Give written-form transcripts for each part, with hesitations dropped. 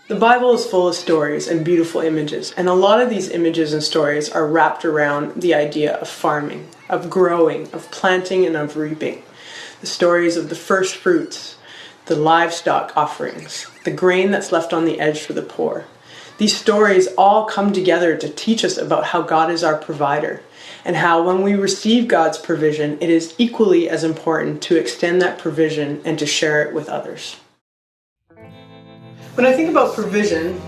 The Bible is full of stories and beautiful images, and a lot of these images and stories are wrapped around the idea of farming, of growing, of planting, and of reaping. The stories of the first fruits, the livestock offerings, the grain that's left on the edge for the poor. These stories all come together to teach us about how God is our provider, and how when we receive God's provision, it is equally as important to extend that provision and to share it with others. When I think about provision,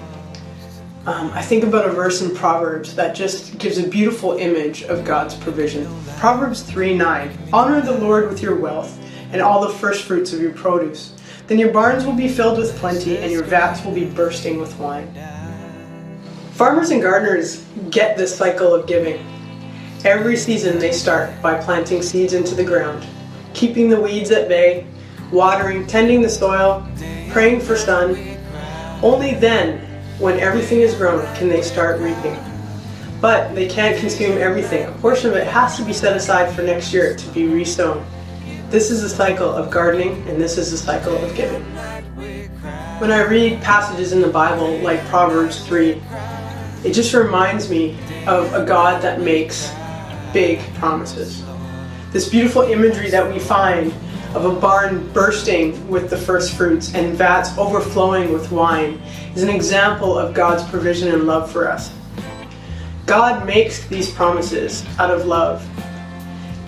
I think about a verse in Proverbs that just gives a beautiful image of God's provision. Proverbs 3:9, "Honor the Lord with your wealth and all the first fruits of your produce. Then your barns will be filled with plenty and your vats will be bursting with wine." Farmers and gardeners get this cycle of giving. Every season they start by planting seeds into the ground, keeping the weeds at bay, watering, tending the soil, praying for sun. Only then, when everything is grown, can they start reaping. But they can't consume everything. A portion of it has to be set aside for next year to be resown. This is the cycle of gardening, and this is the cycle of giving. When I read passages in the Bible like Proverbs 3, it just reminds me of a God that makes big promises. This beautiful imagery that we find of a barn bursting with the first fruits and vats overflowing with wine is an example of God's provision and love for us. God makes these promises out of love.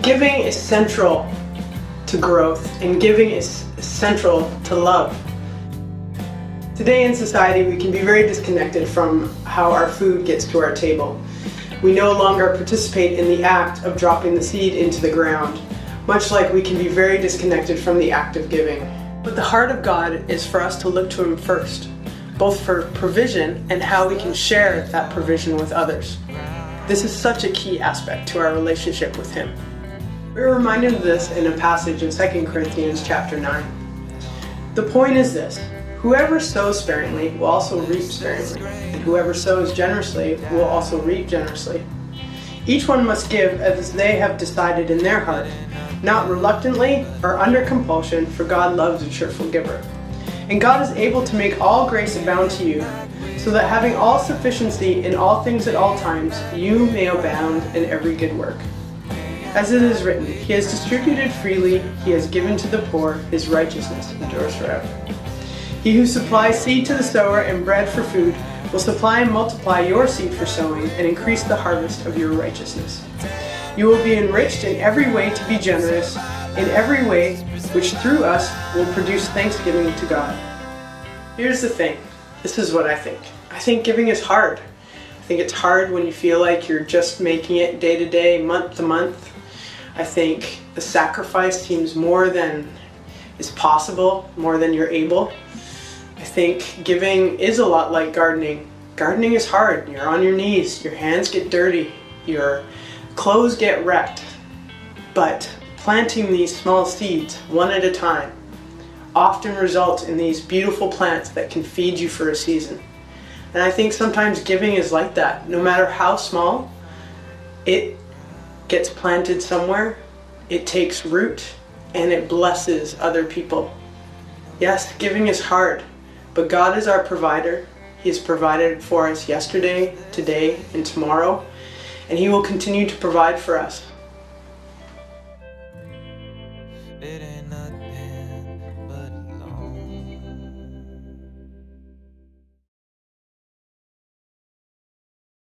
Giving is central to growth, and giving is central to love. Today in society, we can be very disconnected from how our food gets to our table. We no longer participate in the act of dropping the seed into the ground, much like we can be very disconnected from the act of giving. But the heart of God is for us to look to Him first, both for provision and how we can share that provision with others. This is such a key aspect to our relationship with Him. We're reminded of this in a passage in 2 Corinthians chapter 9. The point is this: whoever sows sparingly will also reap sparingly, and whoever sows generously will also reap generously. Each one must give as they have decided in their heart, not reluctantly or under compulsion, for God loves a cheerful giver. And God is able to make all grace abound to you, so that having all sufficiency in all things at all times, you may abound in every good work. As it is written, He has distributed freely, He has given to the poor, His righteousness endures forever. He who supplies seed to the sower and bread for food will supply and multiply your seed for sowing and increase the harvest of your righteousness. You will be enriched in every way to be generous, in every way which through us will produce thanksgiving to God. Here's the thing. This is what I think. I think giving is hard. I think it's hard when you feel like you're just making it day to day, month to month. I think the sacrifice seems more than is possible, more than you're able. I think giving is a lot like gardening. Gardening is hard. You're on your knees, your hands get dirty, your clothes get wrecked. But planting these small seeds one at a time often results in these beautiful plants that can feed you for a season. And I think sometimes giving is like that. No matter how small, it gets planted somewhere, it takes root, and it blesses other people. Yes, giving is hard, but God is our provider. He has provided for us yesterday, today, and tomorrow, and He will continue to provide for us.